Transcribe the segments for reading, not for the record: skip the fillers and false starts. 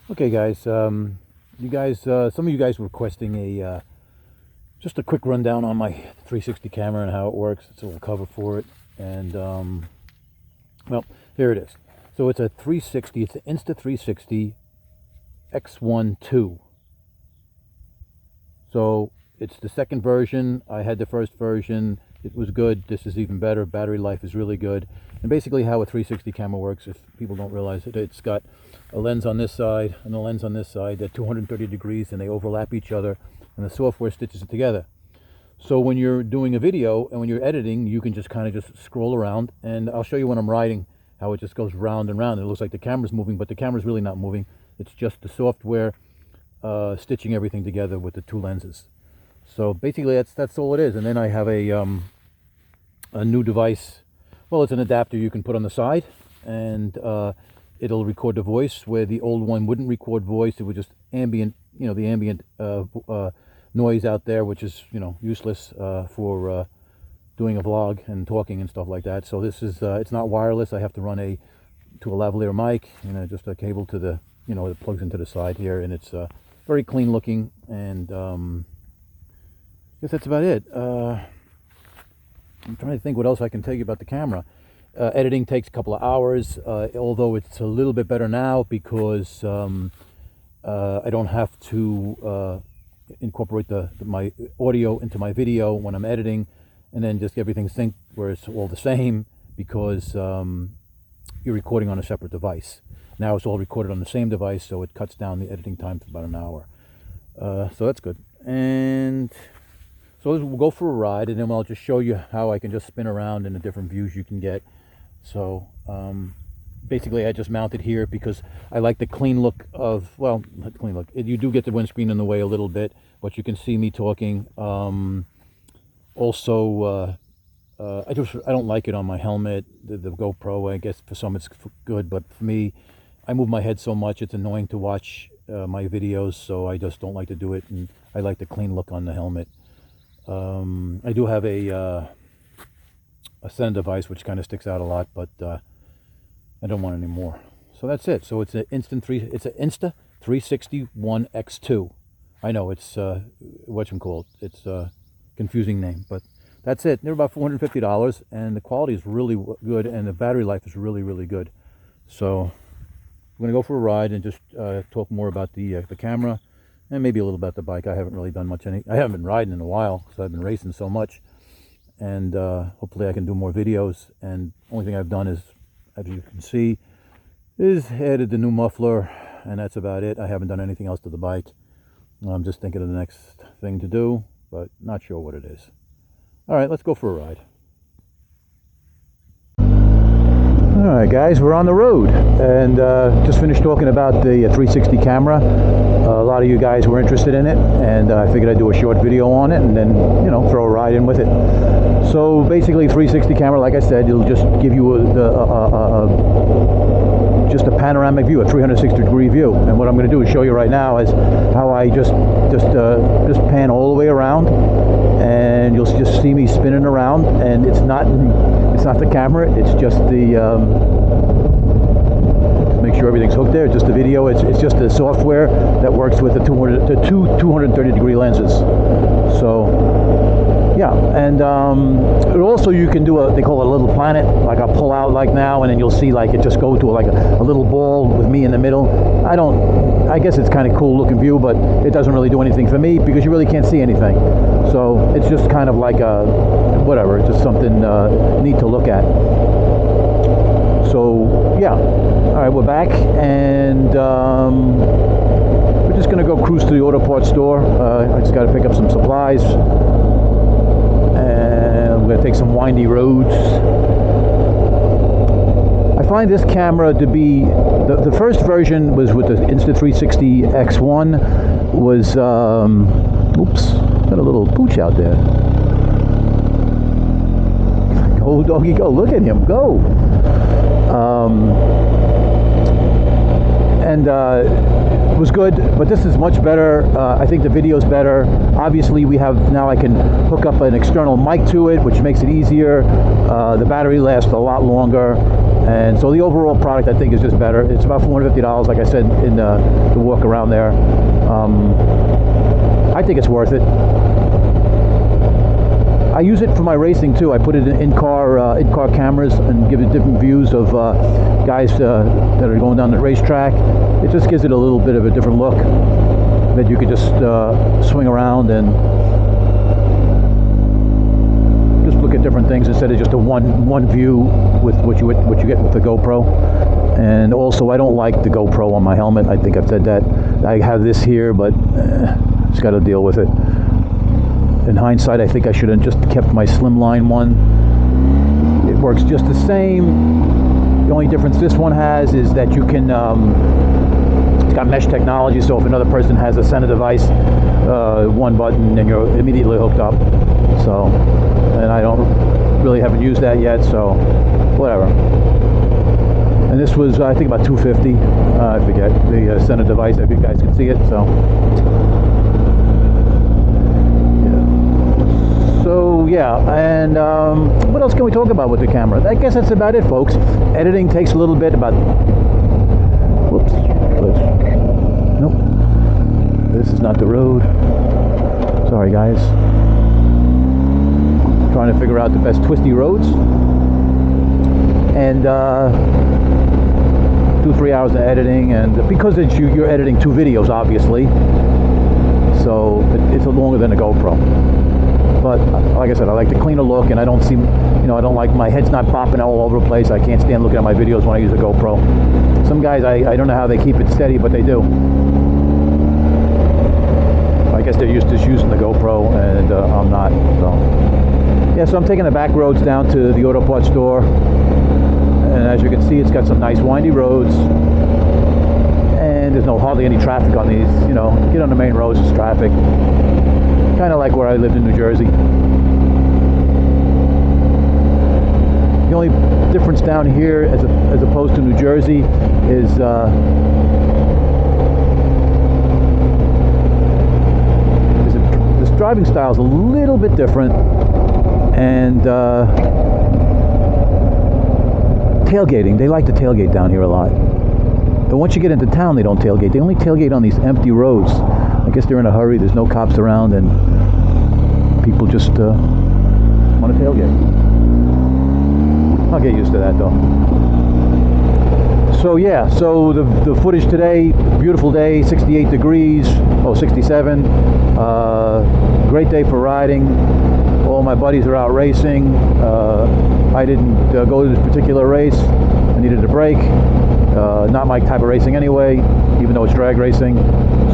Okay, guys. Some of you guys were requesting a just a quick rundown on my 360 camera and how it works. It's a little cover for it, and well, here it is. So it's a 360. It's an Insta360 X1 So it's the second version. I had the first version. It was good. This is even better. Battery life is really good. And basically how a 360 camera works, if people don't realize it, it's got a lens on this side and a lens on this side. They're 230 degrees and they overlap each other, and the software stitches it together. So when you're doing a video and when you're editing, you can just kind of just scroll around, and I'll show you when I'm riding how it just goes round and round. It looks like the camera's moving, but the camera's really not moving. It's just the software stitching everything together with the two lenses. So basically that's all it is. And then I have a new device. Well, it's an adapter you can put on the side, and it'll record the voice where the old one wouldn't record voice. It would just ambient, the ambient noise out there, which is, useless for doing a vlog and talking and stuff like that. So this is, it's not wireless. I have to run to a lavalier mic, just a cable to the, it plugs into the side here, and it's very clean looking, and I guess that's about it. I'm trying to think what else I can tell you about the camera. Editing takes a couple of hours, although it's a little bit better now because I don't have to incorporate my audio into my video when I'm editing, and then just everything synced where it's all the same, because you're recording on a separate device. Now it's all recorded on the same device, so it cuts down the editing time to about an hour. So that's good. And so we'll go for a ride, and then I'll just show you how I can just spin around in the different views you can get. So basically I just mounted here because I like the clean look of, well, not clean look. You do get the windscreen in the way a little bit, but you can see me talking. Also, I don't like it on my helmet, the GoPro. I guess for some it's good, but for me, I move my head so much it's annoying to watch my videos, so I just don't like to do it, and I like the clean look on the helmet. I do have a center device which kind of sticks out a lot, but I don't want any more. So that's it. So it's an Insta360 ONE X2. I know it's whatchamacallit. It's a confusing name, but that's it. They're about $450, and the quality is really good, and the battery life is really, really good. So I'm going to go for a ride and just talk more about the camera, and maybe a little about the bike. I haven't really done much. I haven't been riding in a while because I've been racing so much, and hopefully I can do more videos. And only thing I've done is, as you can see, is added the new muffler, and that's about it. I haven't done anything else to the bike. I'm just thinking of the next thing to do, but not sure what it is. All right, let's go for a ride. All right, guys, we're on the road, and just finished talking about the 360 camera. A lot of you guys were interested in it, and I figured I'd do a short video on it, and then, throw a ride in with it. So basically, 360 camera, like I said, it'll just give you just a panoramic view, a 360-degree view. And what I'm going to do is show you right now is how I just pan all the way around, and you'll just see me spinning around. And it's not the camera, it's just the make sure everything's hooked there. It's just the video. It's just the software that works with the two 230-degree lenses. So yeah, and also you can do they call it a little planet. Like I'll pull out like now, and then you'll see like it just go to like a little ball with me in the middle. I guess it's kind of cool looking view, but it doesn't really do anything for me because you really can't see anything. So it's just kind of like whatever. It's just something neat to look at. So yeah, all right, we're back, and we're just gonna go cruise to the auto parts store. I just got to pick up some supplies, and I'm gonna take some windy roads. I find this camera to be the first version was with the Insta360 X1 was oops, got a little pooch out there. Go doggy go, look at him go. And was good, but this is much better. I think the video's better. Obviously, now I can hook up an external mic to it, which makes it easier. The battery lasts a lot longer, and so the overall product, I think, is just better. It's about $450, like I said in the walk around there. I think it's worth it. I use it for my racing too. I put it in in-car cameras and give it different views of guys that are going down the racetrack. It just gives it a little bit of a different look that you could just swing around and just look at different things instead of just a one view with what you get with the GoPro. And also, I don't like the GoPro on my helmet. I think I've said that. I have this here, but just got to deal with it. In hindsight, I think I should have just kept my slimline one. It works just the same. The only difference this one has is that you can, it's got mesh technology, so if another person has a center device, one button, and you're immediately hooked up. So, and I haven't used that yet, so whatever. And this was, I think, about $250. I forget the center device, if you guys can see it, so. So yeah, and what else can we talk about with the camera? I guess that's about it, folks. Editing takes a little bit, whoops, nope, this is not the road. Sorry guys. Trying to figure out the best twisty roads. And 2-3 hours of editing, and because you're editing 2 videos, obviously, so it's longer than a GoPro. But like I said, I like the cleaner look, and I don't like my head's not bopping all over the place. I can't stand looking at my videos when I use a GoPro. Some guys, I don't know how they keep it steady, but they do. I guess they're used to using the GoPro, and I'm not. So yeah, so I'm taking the back roads down to the auto parts store, and as you can see, it's got some nice windy roads, and there's hardly any traffic on these. Get on the main roads, there's traffic. Kind of like where I lived in New Jersey. The only difference down here, as opposed to New Jersey, is this driving style is a little bit different, and tailgating. They like to tailgate down here a lot. But once you get into town, they don't tailgate. They only tailgate on these empty roads. I guess they're in a hurry. There's no cops around, and people just want to tailgate. I'll get used to that, though. So yeah, so the footage today, beautiful day, 68 degrees, 67. Great day for riding. All my buddies are out racing. I didn't go to this particular race. I needed a break. Not my type of racing anyway, even though it's drag racing.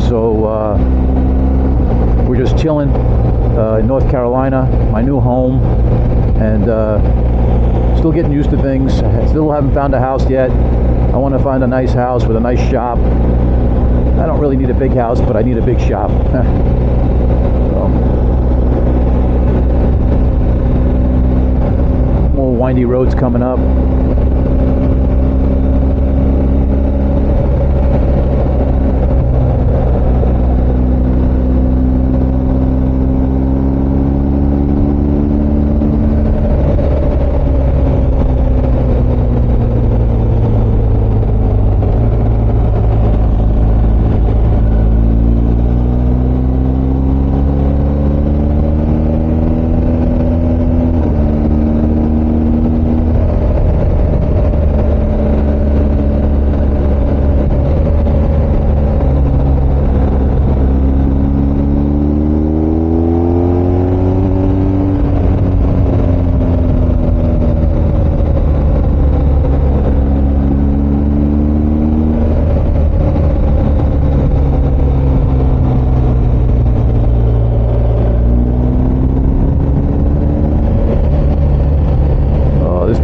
So we're just chilling in North Carolina, my new home, and still getting used to things. I still haven't found a house yet. I want to find a nice house with a nice shop. I don't really need a big house, but I need a big shop. More windy roads coming up.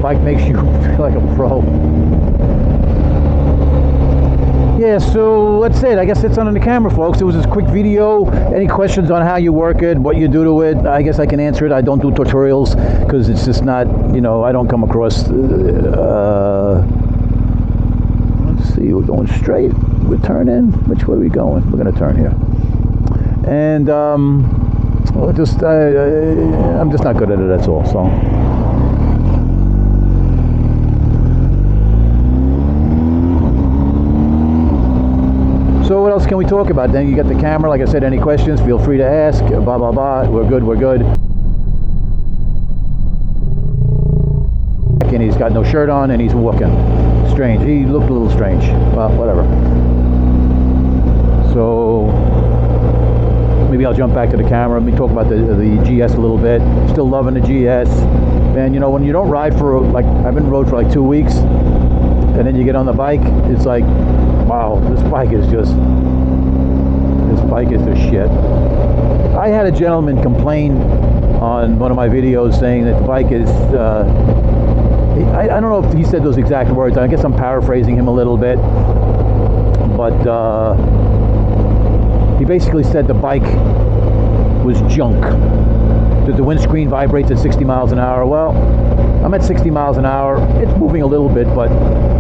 Bike makes you feel like a pro. Yeah, so that's it. I guess that's on the camera, folks. It was this quick video. Any questions on how you work it, what you do to it, I guess I can answer it. I don't do tutorials because it's just not, I don't come across see, we're going straight. We're turning. Which way are we going? We're going to turn here. And well, I'm just not good at it, that's all. So what else can we talk about? Then you got the camera. Like I said, any questions, feel free to ask. Blah, blah, blah. We're good, we're good. And he's got no shirt on and he's walking. Strange. He looked a little strange. Well, whatever. So maybe I'll jump back to the camera. Let me talk about the GS a little bit. Still loving the GS. Man, you know, when you don't ride for, like, I've been road for like 2 weeks, and then you get on the bike, it's like, wow, this bike is just shit. I had a gentleman complain on one of my videos saying that the bike is, I don't know if he said those exact words. I guess I'm paraphrasing him a little bit. But he basically said the bike was junk. That the windscreen vibrates at 60 miles an hour. Well, I'm at 60 miles an hour. It's moving a little bit, but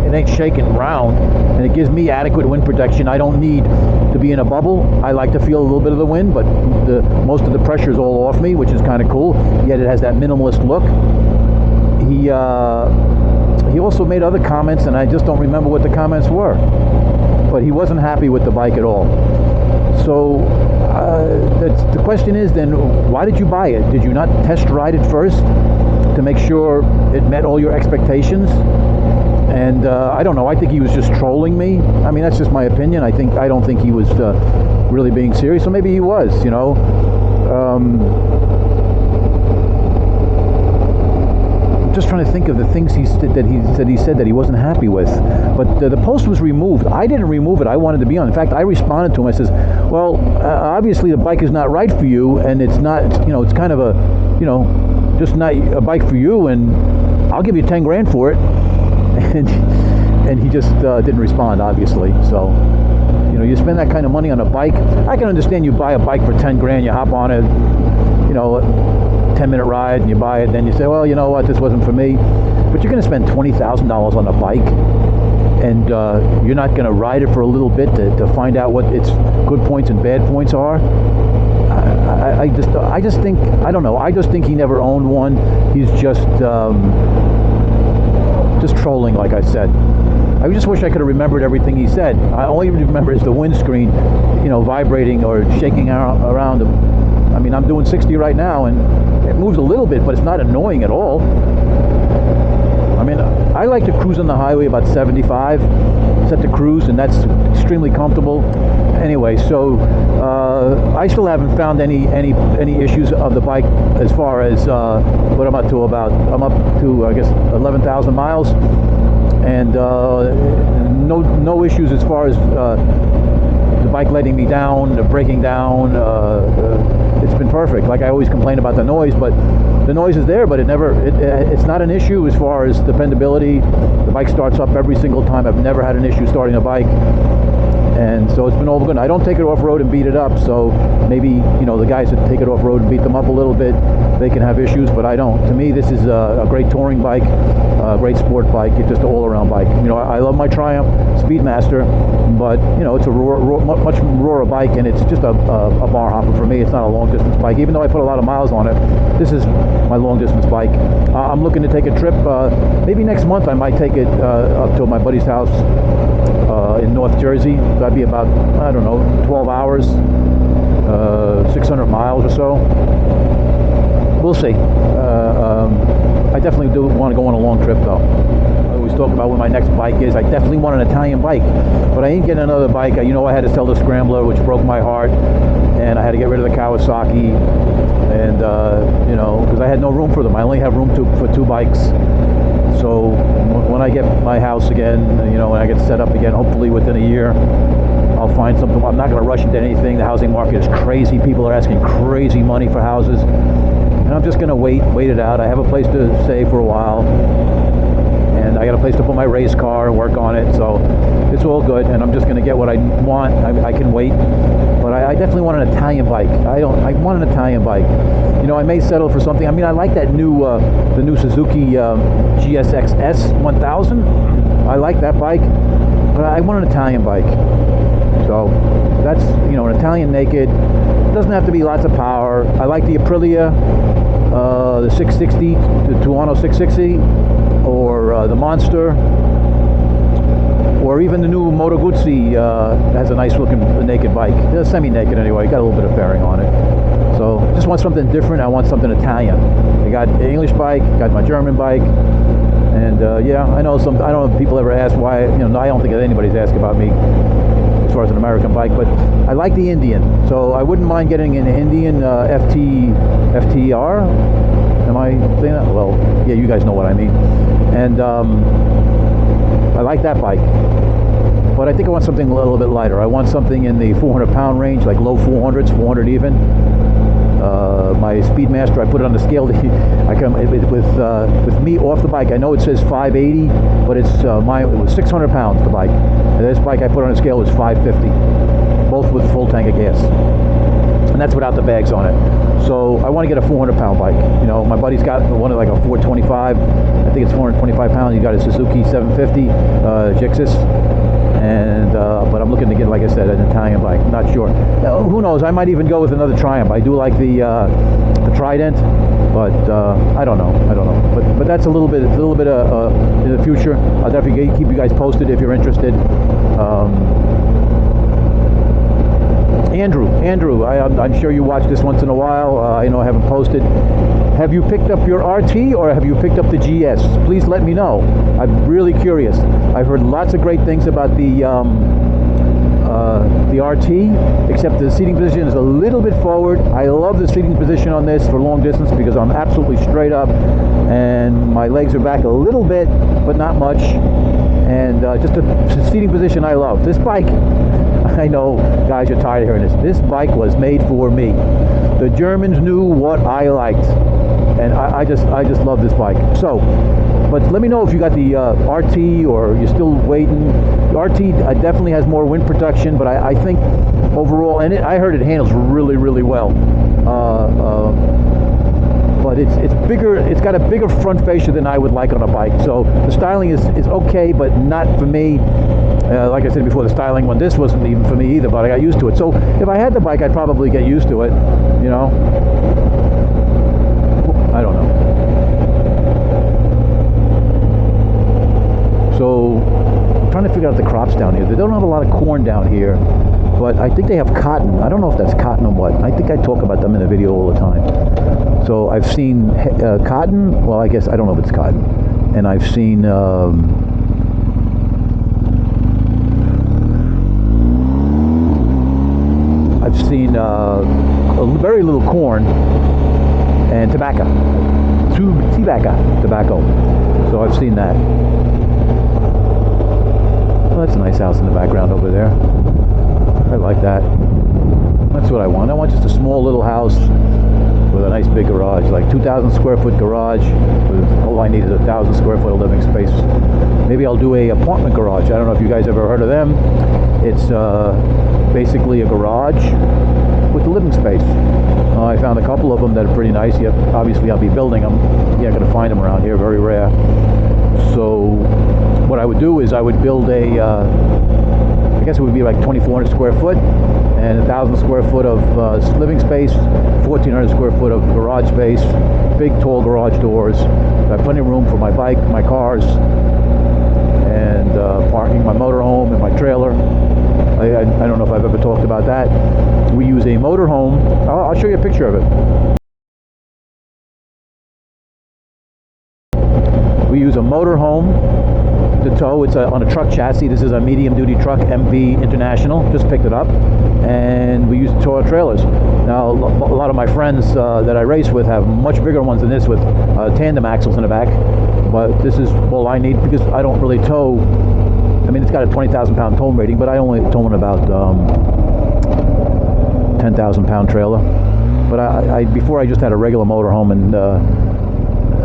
it ain't shaking around. And it gives me adequate wind protection. I don't need to be in a bubble. I like to feel a little bit of the wind, but most of the pressure is all off me, which is kind of cool. Yet it has that minimalist look. He also made other comments, and I just don't remember what the comments were. But he wasn't happy with the bike at all. So the question is then, why did you buy it? Did you not test ride it first to make sure it met all your expectations? And I don't know. I think he was just trolling me. I mean, that's just my opinion. I don't think he was really being serious. So maybe he was. You know. Just trying to think of the things he said that he wasn't happy with. But the post was removed. I didn't remove it. I wanted to be on. In fact, I responded to him. I says, well, obviously the bike is not right for you, and it's not, you know, it's kind of a, you know, just not a bike for you, and I'll give you 10 grand for it. And he just didn't respond, obviously. So, you know, you spend that kind of money on a bike. I can understand you buy a bike for 10 grand, you hop on it, you know, 10-minute ride, and you buy it, then you say, well, you know what, this wasn't for me. But you're going to spend $20,000 on a bike, and you're not going to ride it for a little bit to find out what its good points and bad points are. I just think, I don't know, I just think he never owned one. He's just trolling, like I said. I just wish I could have remembered everything he said. I only remember is the windscreen, you know, vibrating or shaking around. I mean, I'm doing 60 right now, and it moves a little bit, but it's not annoying at all. I mean, I like to cruise on the highway about 75, set to cruise, and that's extremely comfortable. Anyway, so I still haven't found any issues of the bike as far as what I'm up to I'm up to, I guess, 11,000 miles, and no issues as far as the bike letting me down, the breaking down. It's been perfect. Like I always complain about the noise, but the noise is there, but it's not an issue as far as dependability. The bike starts up every single time. I've never had an issue starting a bike. And so it's been all good. I don't take it off-road and beat it up, so maybe, you know, the guys that take it off-road and beat them up a little bit, they can have issues, but I don't. To me, this is a great touring bike, a great sport bike. It's just an all-around bike. You know, I love my Triumph Speedmaster, but, you know, it's a much rawer bike, and it's just a bar hopper for me. It's not a long-distance bike. Even though I put a lot of miles on it, this is my long-distance bike. I'm looking to take a trip. Maybe next month I might take it up to my buddy's house in North Jersey. That'd be about, I don't know, 12 hours, 600 miles or so. We'll see. I definitely do want to go on a long trip, though. I always talk about what my next bike is. I definitely want an Italian bike, but I ain't getting another bike. You know, I had to sell the Scrambler, which broke my heart, and I had to get rid of the Kawasaki, and you know, because I had no room for them. I only have room for 2 bikes. So when I get my house again, you know, when I get set up again, hopefully within a year, I'll find something. I'm not going to rush into anything. The housing market is crazy. People are asking crazy money for houses, and I'm just going to wait it out. I have a place to stay for a while, and I got a place to put my race car and work on it, so it's all good, and I'm just going to get what I want. I can wait, but I definitely want an Italian bike. I want an Italian bike. You know, I may settle for something. I mean, I like that new the new Suzuki GSX-S 1000. I like that bike, but I want an Italian bike. So that's, you know, an Italian naked. It doesn't have to be lots of power. I like the Aprilia, the 660, the Tuono 660, or the Monster, or even the new Moto Guzzi has a nice looking naked bike. It's semi-naked anyway, got a little bit of fairing on it. So just want something different. I want something Italian. I got an English bike, got my German bike, and yeah, I don't know if people ever ask why, you know, I don't think anybody's asked about me as far as an American bike, but I like the Indian, so I wouldn't mind getting an Indian FTR. Am I saying that? Well, yeah, you guys know what I mean. And I like that bike, but I think I want something a little bit lighter. I want something in the 400-pound range, like low 400s, 400 even. My Speedmaster, I put it on the scale. I come with me off the bike. I know it says 580, but it was 600 pounds, the bike. And this bike I put on the scale was 550, both with full tank of gas, and that's without the bags on it. So I want to get a 400-pound bike. You know, my buddy's got one like a 425. I think it's 425 pounds. He got a Suzuki 750 Gixxis. And but I'm looking to get, like I said, an Italian bike. Not sure. Who knows? I might even go with another Triumph. I do like the Trident, but I don't know. But that's a little bit in the future. I'll definitely keep you guys posted if you're interested. Andrew, I'm sure you watch this once in a while. I know I haven't posted. Have you picked up your RT or have you picked up the GS? Please let me know. I'm really curious. I've heard lots of great things about the RT, except the seating position is a little bit forward. I love the seating position on this for long distance because I'm absolutely straight up and my legs are back a little bit, but not much. And just the seating position I love. This bike, I know guys are tired of hearing this. This bike was made for me. The Germans knew what I liked, and I just love this bike. So, but let me know if you got the RT or you're still waiting. The RT definitely has more wind protection, but I think overall, and I heard it handles really, really well. But it's bigger. It's got a bigger front fascia than I would like on a bike. So the styling is okay, but not for me. Like I said before, the styling one, this wasn't even for me either, but I got used to it. So if I had the bike, I'd probably get used to it, you know. I don't know. So I'm trying to figure out the crops down here. They don't have a lot of corn down here, but I think they have cotton. I don't know if that's cotton or what. I think I talk about them in the video all the time. So I've seen cotton. Well, I guess I don't know if it's cotton. And I've seen very little corn and tobacco. Tobacco. So I've seen that. Well, that's a nice house in the background over there. I like that. That's what I want. I want just a small little house with a nice big garage, like 2,000 square foot garage. All I need is 1,000 square foot of living space. Maybe I'll do a apartment garage. I don't know if you guys ever heard of them. It's basically a garage with the living space. I found a couple of them that are pretty nice. Yep, obviously I'll be building them. You're not going to find them around here, very rare. So what I would do is I would build a, I guess it would be like 2,400 square foot and 1,000 square foot of living space, 1,400 square foot of garage space, big tall garage doors. I have plenty of room for my bike, my cars, and parking my motorhome and my trailer. I don't know if I've ever talked about that. We use a motorhome. I'll show you a picture of it. We use a motorhome to tow. It's on a truck chassis. This is a medium-duty truck, MV International. Just picked it up, and we use it to tow our trailers. Now, a lot of my friends that I race with have much bigger ones than this, with tandem axles in the back. But this is all I need because I don't really tow. I mean, it's got a 20,000 pound towing rating, but I only tow in about 10,000 pound trailer. But I before I just had a regular motorhome, and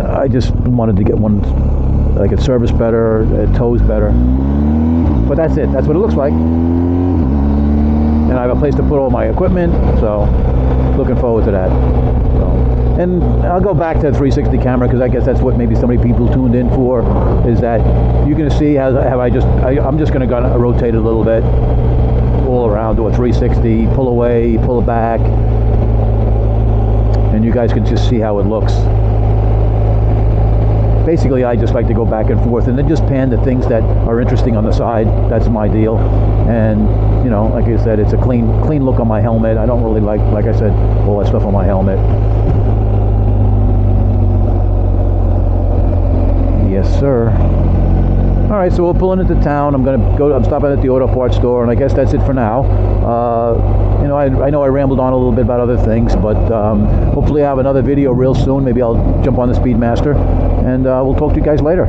I just wanted to get one that I could service better, it tows better. But that's it. That's what it looks like. And I have a place to put all my equipment, so looking forward to that. So And I'll go back to the 360 camera because I guess that's what maybe so many people tuned in for, is that you're going to see how I'm just going to rotate it a little bit all around, do a 360, pull away, pull it back, and you guys can just see how it looks. Basically, I just like to go back and forth and then just pan the things that are interesting on the side. That's my deal. And you know, like I said, it's a clean look on my helmet. I don't really like I said, all that stuff on my helmet. Yes, sir. All right, so we're pulling into town. I'm stopping at the auto parts store, and I guess that's it for now. You know, I know I rambled on a little bit about other things, but hopefully I have another video real soon. Maybe I'll jump on the Speedmaster, and we'll talk to you guys later.